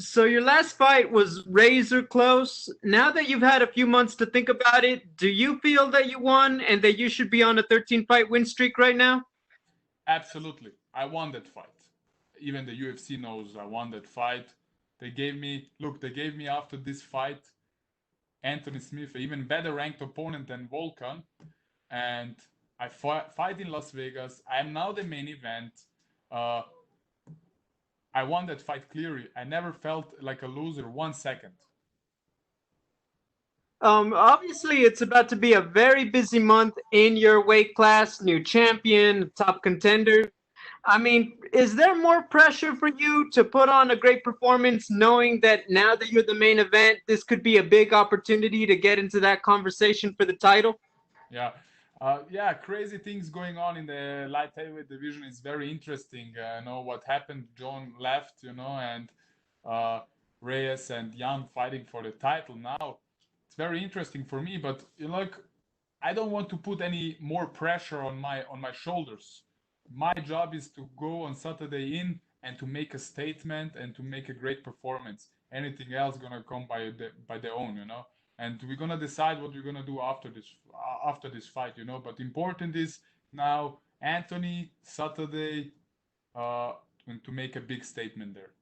So your last fight was razor close. Now that you've had a few months to think about it, do you feel that you won and that you should be on a 13 fight win streak right now? Absolutely. I won that fight. Even the UFC knows I won that fight. They gave me after this fight Anthony Smith, an even better ranked opponent than Volkan. And I fight in Las Vegas. I am now the main event. Uh, I won that fight clearly. I never felt like a loser 1 second. Obviously, it's about to be a very busy month in your weight class, new champion, top contender. I mean, is there more pressure for you to put on a great performance knowing that now that you're the main event, this could be a big opportunity to get into that conversation for the title? Yeah. Yeah, crazy things going on in the light heavyweight division is very interesting. What happened? John left, and uh, Reyes and Jan fighting for the title now. It's very interesting for me, but like I don't want to put any more pressure on my shoulders. My job is to go on Saturday in and to make a statement and to make a great performance. Anything else gonna come by their own. And we're gonna decide what we're gonna do after this fight. But important is now Anthony Saturday, uh, and to make a big statement there.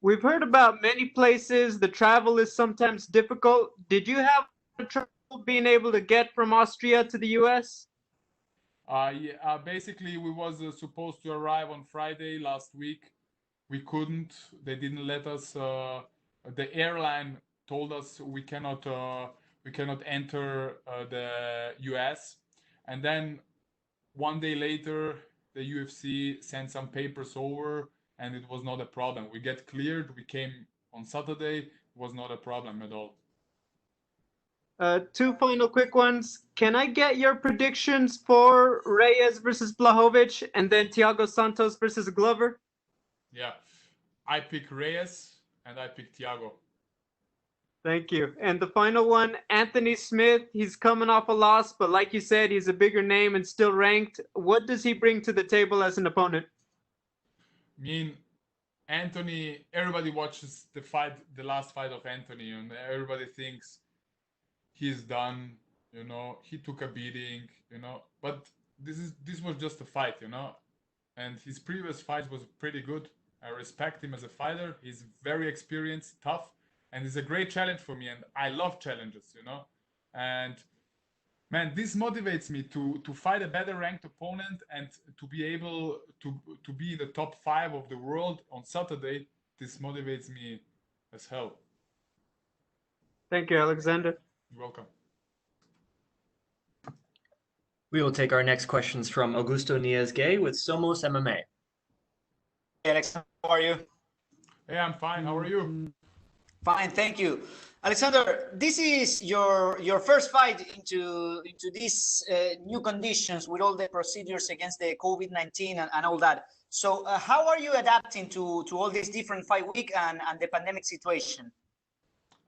We've heard about many places. The travel is sometimes difficult. Did you have trouble being able to get from Austria to the US? Yeah, basically, we was supposed to arrive on Friday last week. We couldn't. They didn't let us. The airline told us we cannot enter the US. And then one day later, the UFC sent some papers over, and it was not a problem. We get cleared. We came on Saturday. It was not a problem at all. Two final quick ones. Can I get your predictions for Reyes versus Blahovic and then Thiago Santos versus Glover? Yeah, I pick Reyes and I pick Thiago. Thank you. And the final one, Anthony Smith. He's coming off a loss, but like you said, he's a bigger name and still ranked. What does he bring to the table as an opponent? I mean, Anthony. Everybody watches the last fight of Anthony, and everybody thinks he's done. He took a beating. But this was just a fight. And his previous fight was pretty good. I respect him as a fighter. He's very experienced, tough, and it's a great challenge for me. And I love challenges. And man, this motivates me to fight a better ranked opponent and to be able to be in the top five of the world on Saturday. This motivates me as hell. Thank you, Alexander. You're welcome. We will take our next questions from Augusto Niez-Gay with Somos MMA. Hey, Alex, how are you? Hey, I'm fine. How are you? Fine, thank you. Alexander, this is your first fight into these new conditions with all the procedures against the COVID-19 and all that. So how are you adapting to all these different fight week and the pandemic situation?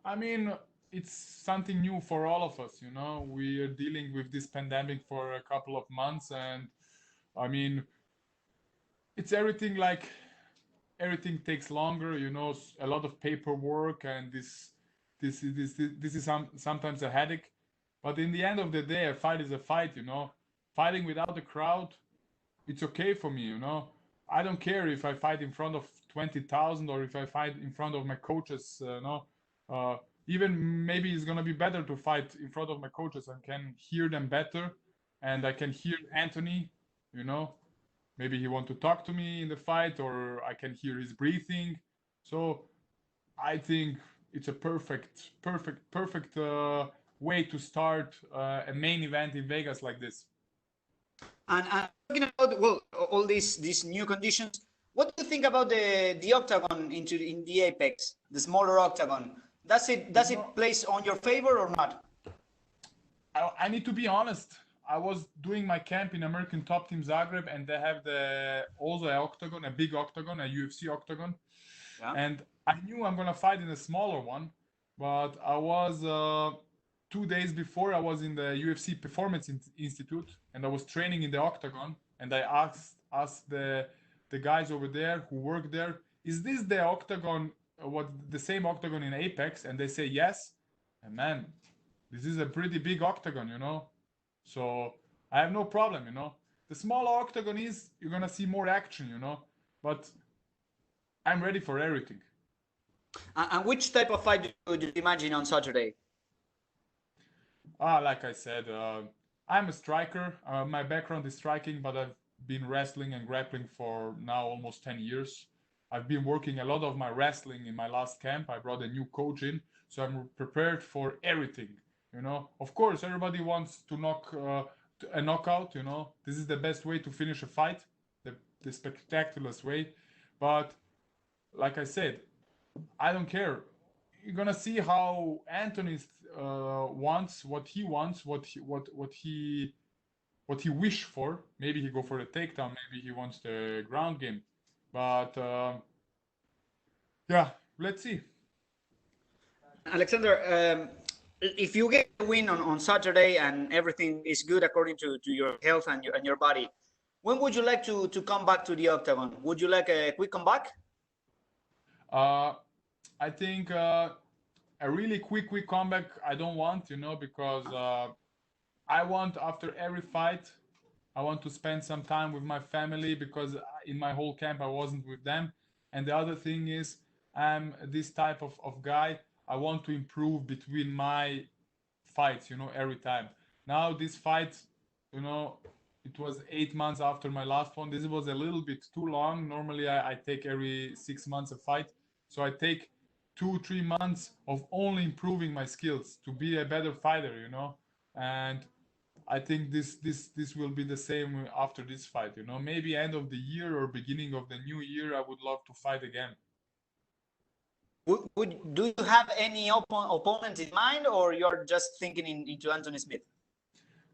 I mean, it's something new for all of us. We are dealing with this pandemic for a couple of months, and I mean, it's everything takes longer. A lot of paperwork, and this is sometimes a headache. But in the end of the day, a fight is a fight. Fighting without a crowd, it's okay for me. I don't care if I fight in front of 20,000 or if I fight in front of my coaches. Uh, Even maybe it's gonna be better to fight in front of my coaches. I can hear them better, and I can hear Anthony. You know, maybe he want to talk to me in the fight, or I can hear his breathing. So I think it's a perfect way to start a main event in Vegas like this. And talking about well all these new conditions, what do you think about the octagon in the apex, the smaller octagon? Does it place on your favor or not? I need to be honest. I was doing my camp in American Top Team Zagreb, and they have also an octagon, a big octagon, a UFC octagon. Yeah. And I knew I'm gonna fight in a smaller one, but I was 2 days before I was in the UFC Performance Institute, and I was training in the octagon, and I asked the guys over there who work there is this the octagon, what the same octagon in Apex? And they say yes. And man, this is a pretty big octagon, you know. So I have no problem, you know. The smaller octagon is, you're gonna see more action, you know. But I'm ready for everything. And which type of fight do you imagine on Saturday? Like I said, I'm a striker. My background is striking, but I've been wrestling and grappling for now almost 10 years. I've been working a lot of my wrestling in my last camp. I brought a new coach in, so I'm prepared for everything. You know, of course, everybody wants to knock a knockout. You know, this is the best way to finish a fight, the spectacular way. But like I said, I don't care. You're gonna see how Anthony wants, what he wants, what he wish for. Maybe he go for the takedown. Maybe he wants the ground game. But yeah, let's see. Alexander, if you get a win on Saturday and everything is good according to your health and your body, when would you like to come back to the octagon? Would you like a quick comeback? I think a really quick comeback I don't want, you know, because I want, after every fight, I want to spend some time with my family, because in my whole camp I wasn't with them. And the other thing is, I'm this type of guy. I want to improve between my fights, you know, every time. Now this fight, you know, it was 8 months after my last one. This was a little bit too long. Normally I take every 6 months a fight. So I take 2-3 months of only improving my skills to be a better fighter, you know. And I think this will be the same after this fight, you know. Maybe end of the year or beginning of the new year, I would love to fight again. Do you have any opponent in mind, or you're just thinking into Anthony Smith?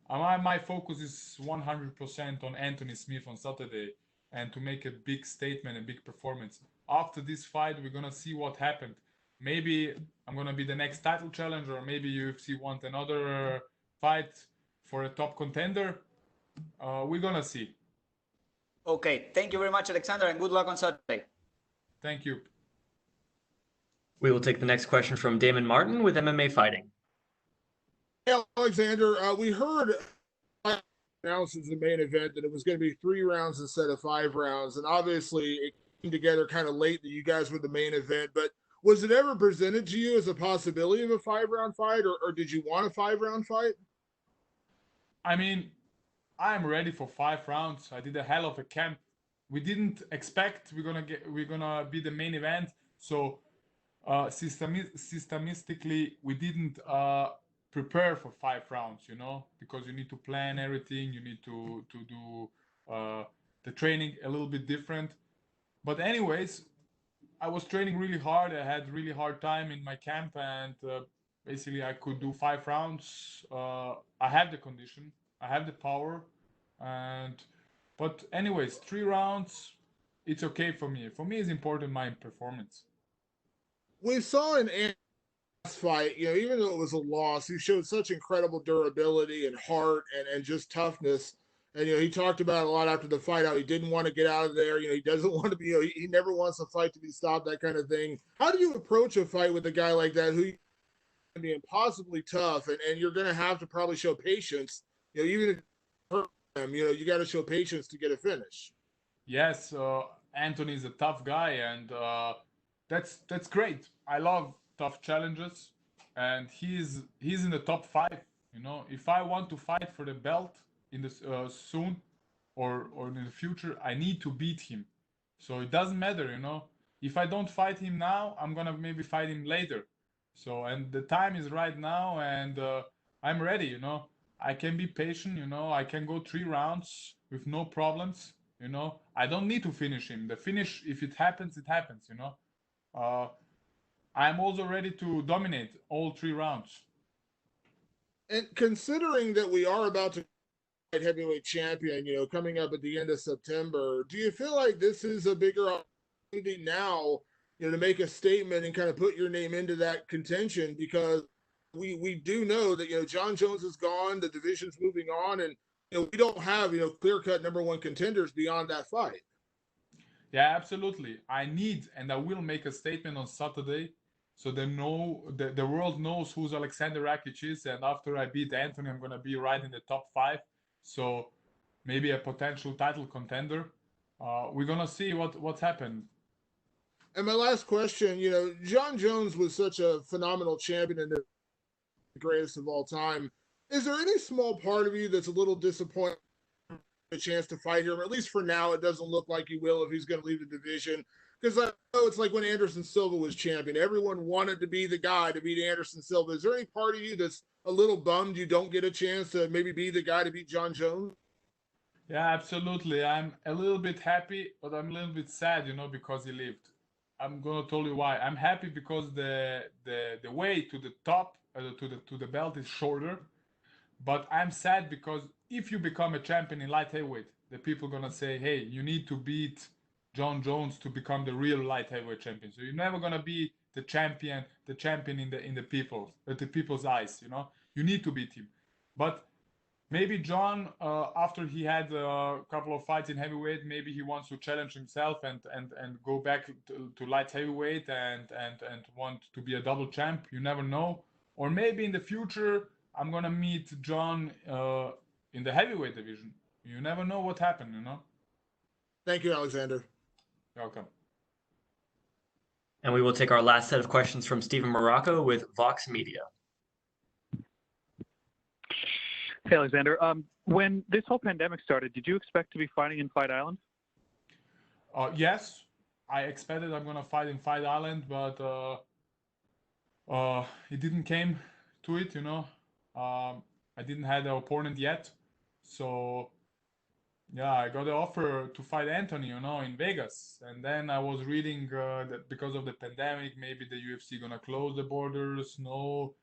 My focus is 100% on Anthony Smith on Saturday, and to make a big statement, a big performance. After this fight, we're gonna see what happened. Maybe I'm gonna be the next title challenger, or maybe UFC want another fight for a top contender. We're gonna see. Okay, thank you very much, Alexander, and good luck on Saturday. Thank you. We will take the next question from Damon Martin with MMA Fighting. Hey, Alexander, we heard announced as the main event that it was going to be 3 rounds instead of 5 rounds, and obviously it came together kind of late that you guys were the main event. But was it ever presented to you as a possibility of a 5-round fight, or did you want a 5-round fight? I mean, I'm ready for 5 rounds. I did a hell of a camp. We didn't expect we're gonna be the main event. So systematically, we didn't prepare for 5 rounds, you know, because you need to plan everything. You need to do the training a little bit different. But anyways, I was training really hard. I had really hard time in my camp, and basically I could do 5 rounds. I have the condition, I have the power, but anyways, 3 rounds, it's okay for me. For me, it's important my performance. We saw in last fight, you know, even though it was a loss, he showed such incredible durability and heart and just toughness. And, you know, he talked about it a lot after the fight, how he didn't want to get out of there. You know, he doesn't want to be, you know, he never wants the fight to be stopped, that kind of thing. How do you approach a fight with a guy like that who can be impossibly tough, and you're going to have to probably show patience, you know, even if you hurt him, you know, you got to show patience to get a finish. Yes, Anthony's a tough guy, and that's great. I love tough challenges, and he's in the top 5. You know, if I want to fight for the belt in this soon or in the future, I need to beat him. So it doesn't matter, you know. If I don't fight him now, I'm gonna maybe fight him later. So, and the time is right now, and I'm ready, you know. I can be patient, you know. I can go 3 rounds with no problems, you know. I don't need to finish him. The finish, if it happens, it happens, you know. I'm also ready to dominate all 3 rounds. And considering that we are about to fight heavyweight champion, you know, coming up at the end of September, do you feel like this is a bigger opportunity now, you know, to make a statement and kind of put your name into that contention? Because we do know that, you know, Jon Jones is gone, the division's moving on, and, you know, we don't have, you know, clear-cut #1 contenders beyond that fight. Yeah, absolutely. I need and I will make a statement on Saturday so they know the world knows who's Aleksander Rakic is. And after I beat Anthony, I'm gonna be right in the top five. So maybe a potential title contender. We're gonna see what's happened. And my last question, Jon Jones was such a phenomenal champion and the greatest of all time. Is there any small part of you that's a little disappointed a chance to fight him? Or at least for now, it doesn't look like he will if he's going to leave the division. Because I know it's like when Anderson Silva was champion, everyone wanted to be the guy to beat Anderson Silva. Is there any part of you that's a little bummed you don't get a chance to maybe be the guy to beat Jon Jones? Yeah, absolutely. I'm a little bit happy, but I'm a little bit sad, because he lived. I'm gonna tell you why. I'm happy because the way to the top, to the belt is shorter, but I'm sad because if you become a champion in light heavyweight, the people gonna say, "Hey, you need to beat Jon Jones to become the real light heavyweight champion." So you're never gonna be the champion in the people's eyes. You need to beat him. But maybe John, after he had a couple of fights in heavyweight, maybe he wants to challenge himself and go back to light heavyweight and want to be a double champ. You never know. Or maybe in the future, I'm gonna meet John in the heavyweight division. You never know what happened. Thank you, Alexander. Welcome. And we will take our last set of questions from Stephen Morocco with Vox Media. Hey, Alexander. When this whole pandemic started, did you expect to be fighting in Fight Island? Yes, I expected I'm gonna fight in Fight Island, but it didn't came to it. I didn't have the opponent yet, so yeah, I got the offer to fight Anthony, in Vegas, and then I was reading that because of the pandemic, maybe the UFC gonna close the borders, no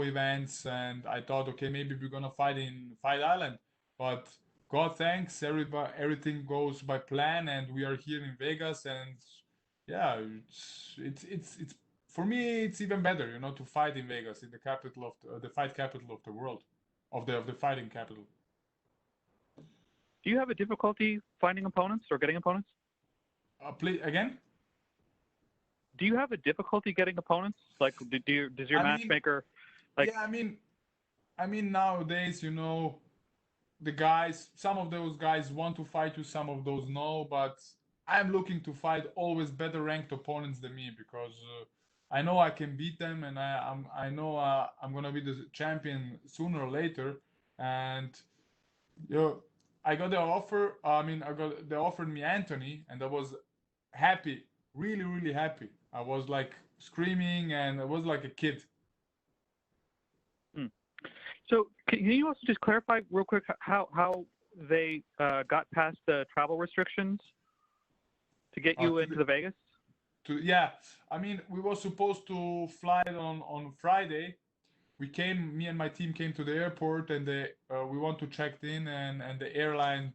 events, and I thought, okay, maybe we're gonna fight in Fight Island, but God thanks, everything goes by plan, and we are here in Vegas, and yeah, it's for me, it's even better, to fight in Vegas, in the capital of the fight capital of the world, of the fighting capital. Do you have a difficulty finding opponents or getting opponents? Please again. Do you have a difficulty getting opponents? Like, does your matchmaker, like? Yeah, I mean nowadays, the guys, some of those guys want to fight you, some of those no, but I'm looking to fight always better ranked opponents than me because I know I can beat them, and I know I'm gonna be the champion sooner or later, and you know, I got the offer. They offered me Anthony, and I was happy, really, really happy. I was like screaming, and I was like a kid. So can you also just clarify real quick how they got past the travel restrictions to get you into the Vegas? Yeah, we were supposed to fly on Friday. Me and my team came to the airport, and we want to check in, and the airline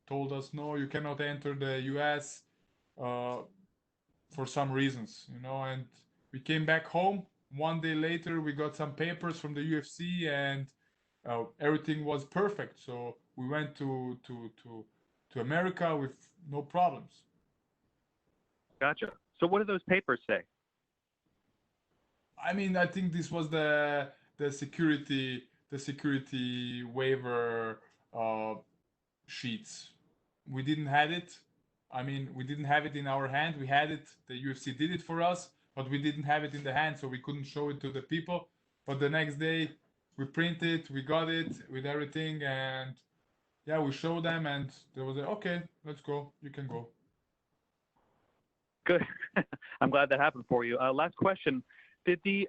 told us, no, you cannot enter the US for some reasons, and we came back home. One day later, we got some papers from the UFC, and everything was perfect. So we went to America with no problems. Gotcha. So what do those papers say? I think this was the security waiver sheets. We didn't have it. We didn't have it in our hand. We had it. The UFC did it for us, but we didn't have it in the hand, so we couldn't show it to the people. But the next day, we printed, we got it with everything, and yeah, we showed them, and they was like, okay, let's go. You can go. Good. I'm glad that happened for you. Last question. Did the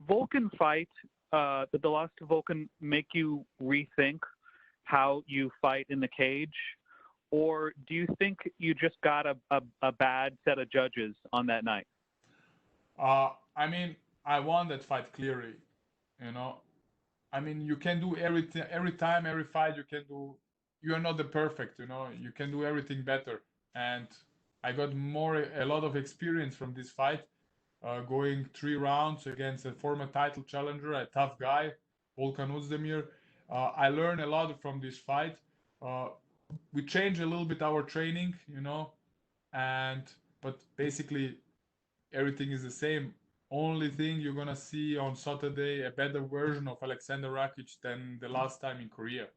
Volkan fight, the loss to Volkan, make you rethink how you fight in the cage? Or do you think you just got a bad set of judges on that night? I won that fight clearly. You can do everything, every time, every fight you can do. You are not the perfect, you can do everything better. And I got a lot of experience from this fight, going 3 rounds against a former title challenger, a tough guy, Volkan Ozdemir. I learned a lot from this fight. we change a little bit our training, you know, but basically everything is the same. Only thing you're gonna see on Saturday a better version of Aleksander Rakic than the last time in Korea.